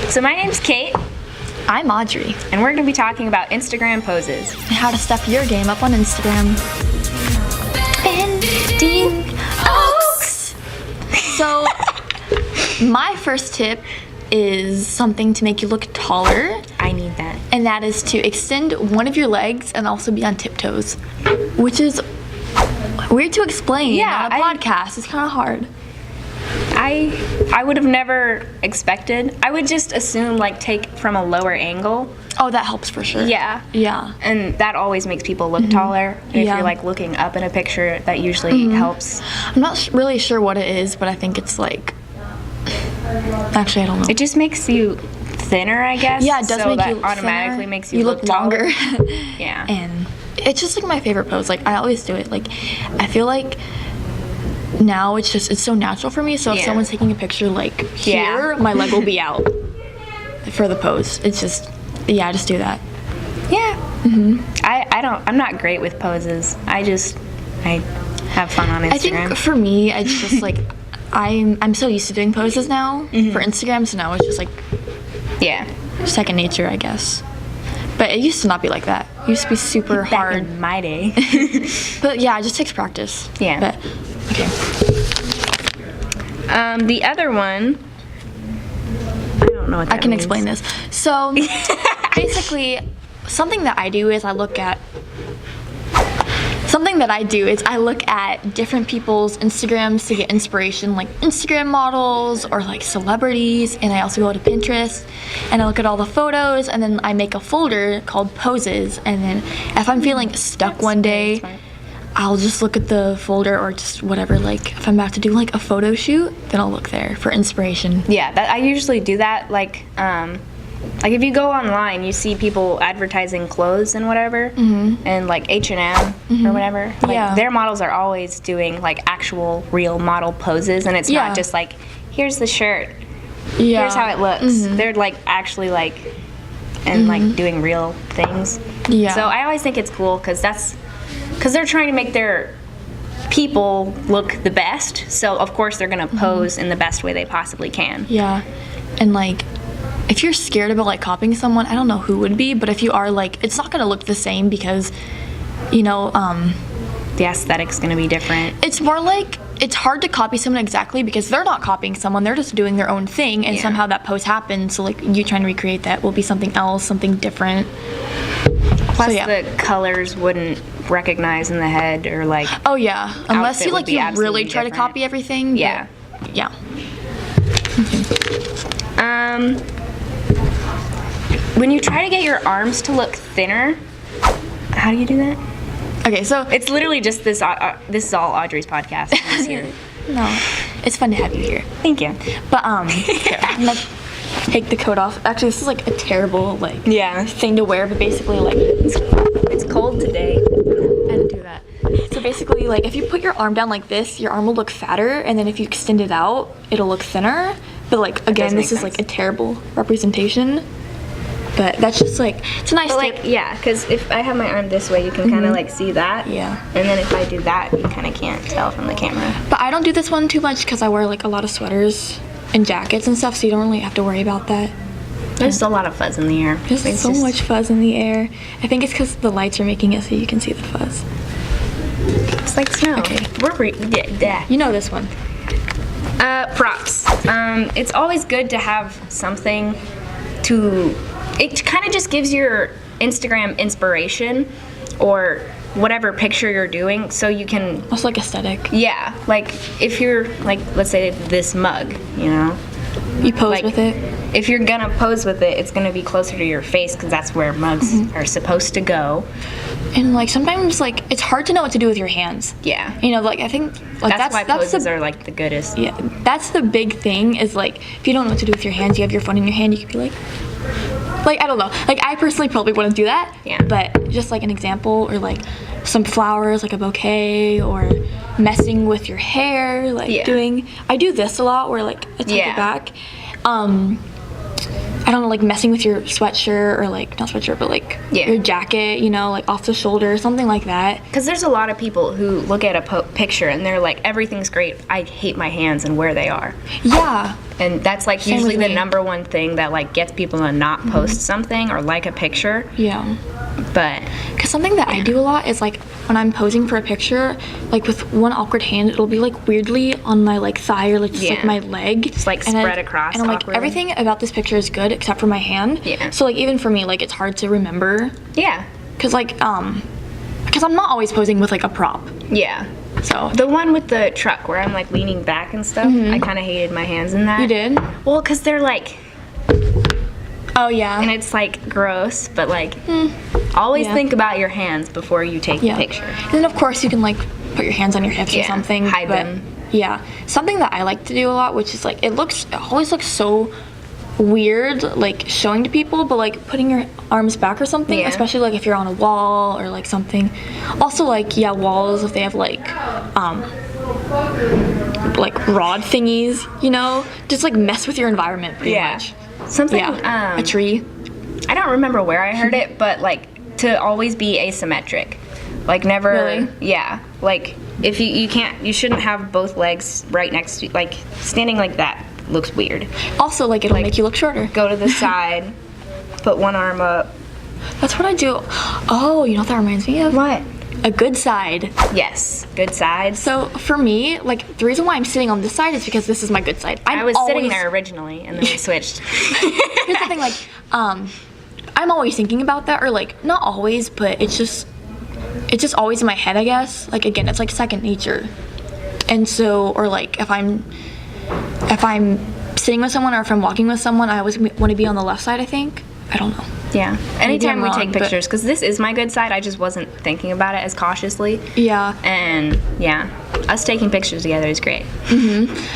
So my name's Kate, I'm Audrey. and we're going to be talking about Instagram poses. And how to step your game up on Instagram. BendingOaks. So, my first tip is something to make you look taller. I need that. And that is to extend one of your legs and also be on tiptoes. Which is weird to explain on a podcast. It's kind of hard. I would have never expected. I would just assume, like, take from a lower angle. Oh, that helps for sure. Yeah. Yeah. And that always makes people look taller. And if you're, like, looking up in a picture, that usually helps. I'm not really sure what it is, but I think it's like... Actually, I don't know. It just makes you thinner, I guess. Yeah, it does so make that you automatically thinner. makes you look longer. Yeah. And it's just like my favorite pose. Like, I always do it. Like, I feel like now it's so natural for me. So if someone's taking a picture like here, my leg will be out for the pose. It's just, I just do that. Yeah. I'm not great with poses. I have fun on Instagram. I think for me, it's just like, I'm so used to doing poses now for Instagram, so now it's just like second nature, I guess. But it used to not be like that. It used to be super hard. Back in my day. But yeah, it just takes practice. Yeah. But okay. The other one, I don't know what that I can means. explain this. So basically, something that I do is I look at different people's Instagrams to get inspiration, like Instagram models or like celebrities, and I also go to Pinterest and I look at all the photos, and then I make a folder called poses, and then if I'm feeling stuck one day, I'll just look at the folder or just whatever, like if I'm about to do like a photo shoot, then I'll look there for inspiration. Yeah, I usually do that, like if you go online, you see people advertising clothes and whatever, and like H&M or whatever. Like, their models are always doing like actual real model poses, and it's not just like, here's the shirt, here's how it looks. They're like actually like, and like doing real things. Yeah. So I always think it's cool because they're trying to make their people look the best. So of course they're gonna pose in the best way they possibly can. Yeah, and like, if you're scared about like copying someone, I don't know who would be, but if you are, like, it's not gonna look the same because, the aesthetic's gonna be different. It's more like, it's hard to copy someone exactly because they're not copying someone, they're just doing their own thing, and somehow that pose happens, so like you trying to recreate that will be something else, something different. Plus the colors wouldn't recognize in the head, or like, oh yeah, unless you really try to different. copy everything. Yeah. But, yeah. When you try to get your arms to look thinner, how do you do that? Okay, so it's literally just this. This is all Audrey's podcast. She's here. No, it's fun to have you here. Thank you. But here, I'm gonna take the coat off. Actually, this is like a terrible thing to wear, but basically like it's cold today. I didn't do that. So basically, like, if you put your arm down like this, your arm will look fatter, and then if you extend it out, it'll look thinner. But like, again, this is like a terrible representation. But that's just like, it's a nice tip. Like, yeah, because if I have my arm this way, you can kind of like see that. Yeah. And then if I do that, you kind of can't tell from the camera. But I don't do this one too much because I wear like a lot of sweaters and jackets and stuff, so you don't really have to worry about that. There's a lot of fuzz in the air. There's so much fuzz in the air. I think it's because the lights are making it so you can see the fuzz. It's like snow. Okay. You know this one. Props. It's always good to have something to... It kind of just gives your Instagram inspiration or whatever picture you're doing, so you can... Also like aesthetic. Yeah. Like, if you're, like, let's say this mug, You pose with it. If you're gonna pose with it, it's gonna be closer to your face because that's where mugs are supposed to go. And like sometimes like it's hard to know what to do with your hands. Yeah. Like I think like that's why poses are like the goodest. Yeah. That's the big thing is like if you don't know what to do with your hands, you have your phone in your hand, you could be like I don't know. Like I personally probably wouldn't do that. Yeah. But just like an example, or like some flowers, like a bouquet, or messing with your hair, like I do this a lot where like I tuck it back. I don't know, like messing with your sweatshirt or like not sweatshirt, but like your jacket, you know, like off the shoulder, something like that. Because there's a lot of people who look at a picture and they're like, everything's great. I hate my hands and where they are. Yeah. And that's like usually the number one thing that like gets people to not post something or like a picture. Yeah. But because something that I do a lot is like when I'm posing for a picture, like with one awkward hand, it'll be like weirdly on my like thigh or like just like my leg, just like spread across. And I'm like, awkwardly. everything about this picture is good except for my hand. Yeah. So like even for me, like it's hard to remember. Yeah. Because like because I'm not always posing with like a prop. Yeah. So the one with the truck where I'm like leaning back and stuff, I kind of hated my hands in that. You did? Well, because they're like. Oh yeah. And it's like gross, but like always think about your hands before you take the picture. And then of course you can like put your hands on your hips or something. Hide them. Yeah. Something that I like to do a lot, which is like it always looks so weird like showing to people, but like putting your arms back or something, especially like if you're on a wall or like something. Also like walls if they have like rod thingies, you know, just like mess with your environment pretty much. Something a tree. I don't remember where I heard it, but like to always be asymmetric. Like never like if you shouldn't have both legs right next to like standing like that looks weird. Also like it'll make you look shorter. Go to the side, put one arm up. That's what I do. Oh, you know what that reminds me of? What? A good side. Yes, good side. So for me, like the reason why I'm sitting on this side is because this is my good side. I was sitting there originally, and then we switched. Here's the thing, like, I'm always thinking about that, or like not always, but it's just always in my head, I guess. Like again, it's like second nature. And so, or like if I'm sitting with someone or if I'm walking with someone, I always want to be on the left side. I think. I don't know. Yeah. Anytime we take pictures, because this is my good side, I just wasn't thinking about it as cautiously. Yeah. And us taking pictures together is great.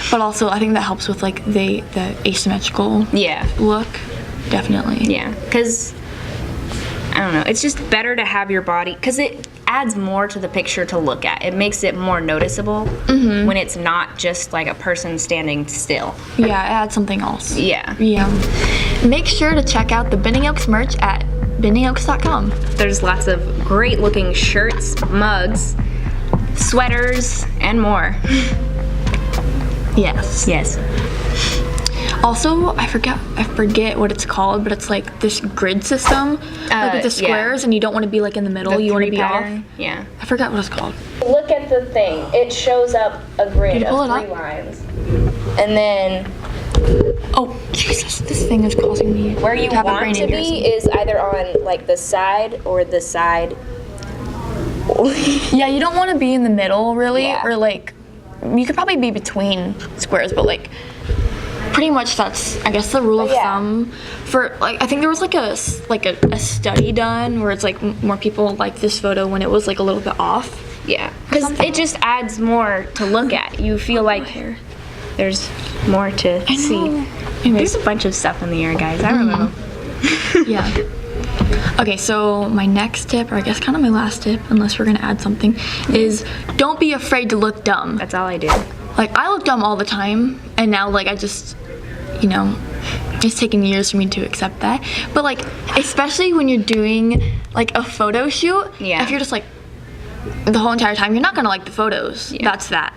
But also, I think that helps with like the asymmetrical look. Definitely. Yeah. Because I don't know. It's just better to have your body because it adds more to the picture to look at. It makes it more noticeable when it's not just like a person standing still. Yeah, it adds something else. Yeah. Yeah. Make sure to check out the BendingOaks merch at BendingOaks.com. There's lots of great looking shirts, mugs, sweaters, and more. Yes. Yes. Also, I forget what it's called, but it's like this grid system, like with the squares, and you don't want to be like in the middle. You want to be pattern. off. Yeah. I forgot what it's called. Look at the thing. It shows up a grid of 3 lines, and then. Oh Jesus! This thing is causing me. Where you want to be is either on like the side or the side. Yeah, you don't want to be in the middle, really, or like you could probably be between squares, but like. Pretty much that's I guess the rule of thumb for like I think there was like a study done where it's like more people like this photo when it was like a little bit off. Yeah, because it just adds more to look at. You feel like there's more to see. There's a bunch of stuff in the air, guys. I don't know. Yeah. Okay, so my next tip, or I guess kind of my last tip, unless we're gonna add something, is don't be afraid to look dumb. That's all I do. Like I look dumb all the time, and now like I just. You know, it's taken years for me to accept that. But like, especially when you're doing like a photo shoot, if you're just like the whole entire time, you're not gonna like the photos. That's that.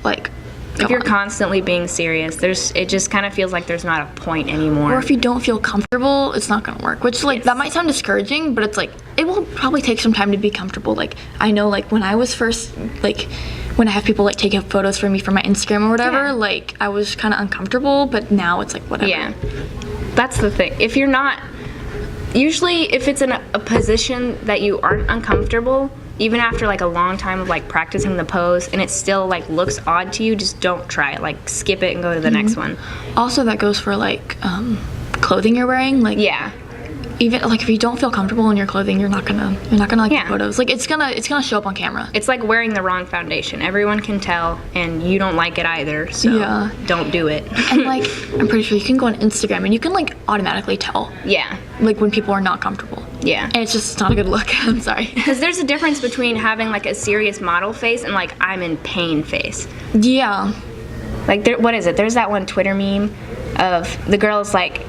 Like, if you're constantly being serious, it just kind of feels like there's not a point anymore. Or if you don't feel comfortable, it's not gonna work. Which like that might sound discouraging, but it's like it will probably take some time to be comfortable. Like I know, like when I was first like. When I have people like take photos for me for my Instagram or whatever, like I was kind of uncomfortable, but now it's like whatever. Yeah, that's the thing. If you're not, usually if it's in a position that you aren't uncomfortable, even after like a long time of like practicing the pose and it still like looks odd to you, just don't try it. Like skip it and go to the next one. Also, that goes for like clothing you're wearing. Like even like if you don't feel comfortable in your clothing, you're not gonna like the photos. Like it's gonna show up on camera. It's like wearing the wrong foundation. Everyone can tell, and you don't like it either. So don't do it. And like I'm pretty sure you can go on Instagram and you can like automatically tell. Yeah. Like when people are not comfortable. Yeah. And it's not a good look. I'm sorry. Because there's a difference between having like a serious model face and like I'm in pain face. Yeah. Like what is it? There's that one Twitter meme of the girl's like.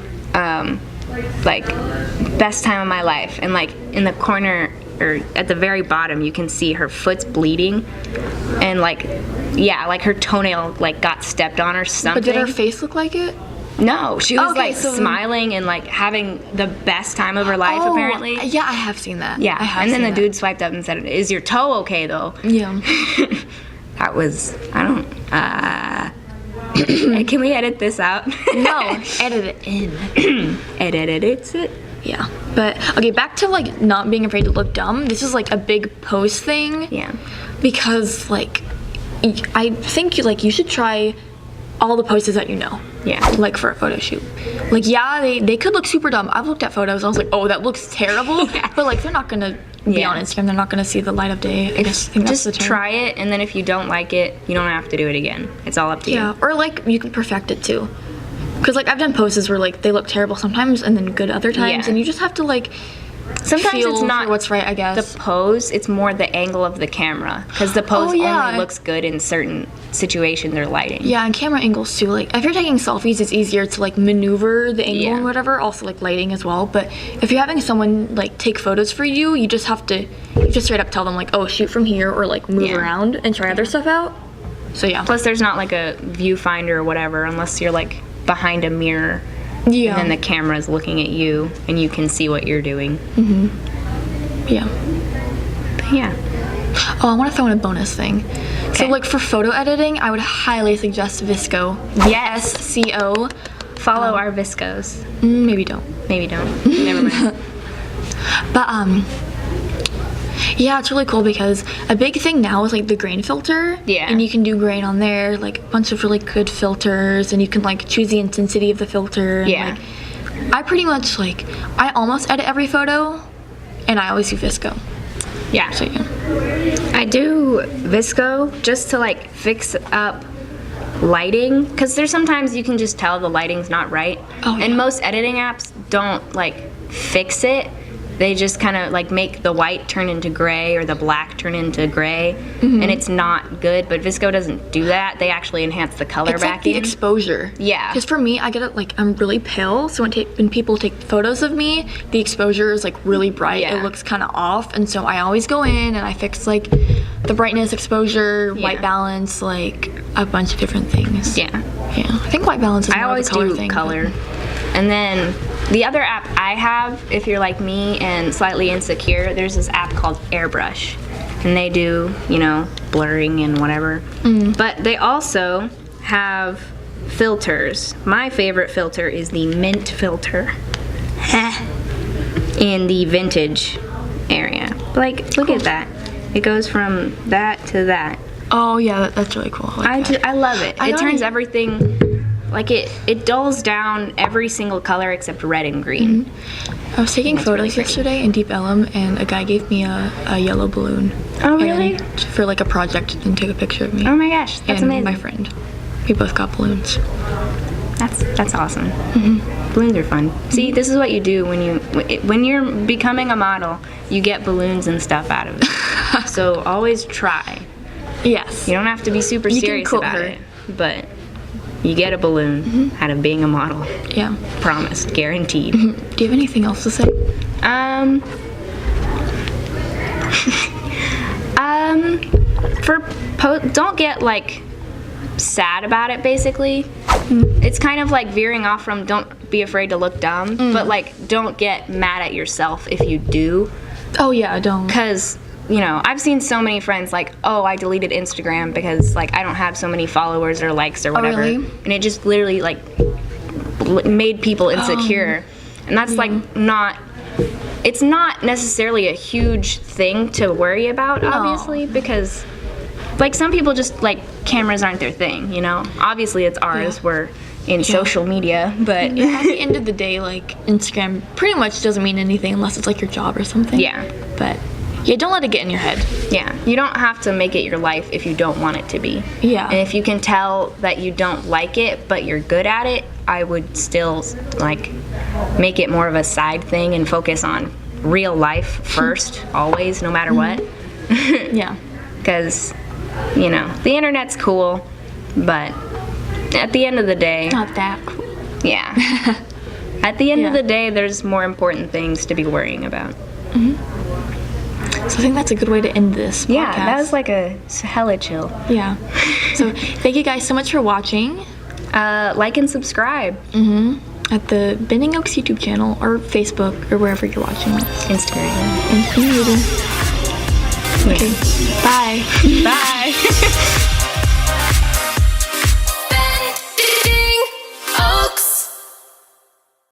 like best time of my life, and like in the corner or at the very bottom you can see her foot's bleeding, and like her toenail like got stepped on or something. But did her face look like it? No, she was smiling and like having the best time of her life, apparently. Yeah, I have seen that. Yeah, and then the dude swiped up and said, "Is your toe okay though?" Yeah. That was, can we edit this out? No, edit it in. Edit it. Yeah. But okay, back to like not being afraid to look dumb. This is like a big pose thing. Yeah. Because like I think like you should try all the poses that you know. Yeah. Like for a photo shoot. Like they could look super dumb. I've looked at photos, I was like, oh, that looks terrible. Yeah. But like they're not gonna be on Instagram. They're not gonna see the light of day. I think that's the term. Just try it, and then if you don't like it, you don't have to do it again. It's all up to you. Yeah. Or like you can perfect it too. Because like I've done poses where like they look terrible sometimes and then good other times, and you just have to like sometimes feel it's not for what's right, I guess. the pose, it's more the angle of the camera, because the pose only looks good in certain situations or lighting. Yeah, and camera angles too. Like if you're taking selfies, it's easier to like maneuver the angle and whatever. Also like lighting as well. But if you're having someone like take photos for you, you just straight up tell them like, oh, shoot from here, or like move around and try other stuff out. So yeah. Plus there's not like a viewfinder or whatever, unless you're like behind a mirror. Yeah. And then the camera's looking at you, and you can see what you're doing. Yeah. But yeah. Oh, I want to throw in a bonus thing. Okay. So like for photo editing, I would highly suggest VSCO. Yes. VSCO. Follow our Viscos. Maybe don't. Maybe don't. Never mind. But yeah, it's really cool because a big thing now is like the grain filter. Yeah. And you can do grain on there, like a bunch of really good filters, and you can like choose the intensity of the filter. And, Yeah. like, I pretty much like, I almost edit every photo, and I always do VSCO. Yeah. So yeah. I do Visco just to like fix up lighting, because there's sometimes you can just tell the lighting's not right. Oh, yeah. And most editing apps don't like fix it. They just kind of like make the white turn into gray or the black turn into gray, and it's not good. But VSCO doesn't do that. They actually enhance the color It's back like the in. exposure. Yeah. Because for me, I get it like I'm really pale, so when people take photos of me, the exposure is like really bright. Yeah. It looks kind of off, and so I always go in and I fix like the brightness, exposure, white balance, like a bunch of different things. Yeah. Yeah. I think white balance is I more always of a color do thing. color. And then the other app I have, if you're like me and slightly insecure, there's this app called Airbrush. And they do, blurring and whatever. But they also have filters. My favorite filter is the mint filter. In the vintage area. Like, look at that. It goes from that to that. Oh yeah, that's really cool. I love it. It turns everything, like it dulls down every single color except red and green. I was taking photos yesterday in Deep Ellum, and a guy gave me a yellow balloon. Oh really? For like a project, and took a picture of me. Oh my gosh, that's and amazing. My friend. We both got balloons. That's awesome. Balloons are fun. See, this is what you do when you're becoming a model. You get balloons and stuff out of it. So always try. Yes. You don't have to be super serious about it, but you get a balloon out of being a model. Yeah. Promised, guaranteed. Do you have anything else to say? Don't get like sad about it, basically. It's kind of like veering off from don't be afraid to look dumb, but like don't get mad at yourself if you do. Oh yeah, don't. Because I've seen so many friends like, oh, I deleted Instagram because like I don't have so many followers or likes or whatever. Oh, really? And it just literally like made people insecure. And that's like it's not necessarily a huge thing to worry about, obviously, because like some people just like cameras aren't their thing, Obviously it's ours. We're in social media, but at the end of the day, like Instagram pretty much doesn't mean anything unless it's like your job or something. Yeah. But yeah, don't let it get in your head. Yeah, you don't have to make it your life if you don't want it to be. Yeah. And if you can tell that you don't like it, but you're good at it, I would still like make it more of a side thing and focus on real life first, always, no matter what. Yeah. Because, the internet's cool, but at the end of the day, Not that cool. yeah. At the end of the day, there's more important things to be worrying about. So I think that's a good way to end this podcast. Yeah, that was like a hella chill. Yeah. So thank you guys so much for watching. Like and subscribe. At the BendingOaks YouTube channel or Facebook or wherever you're watching this. Instagram. And maybe. Okay. Bye. Bye.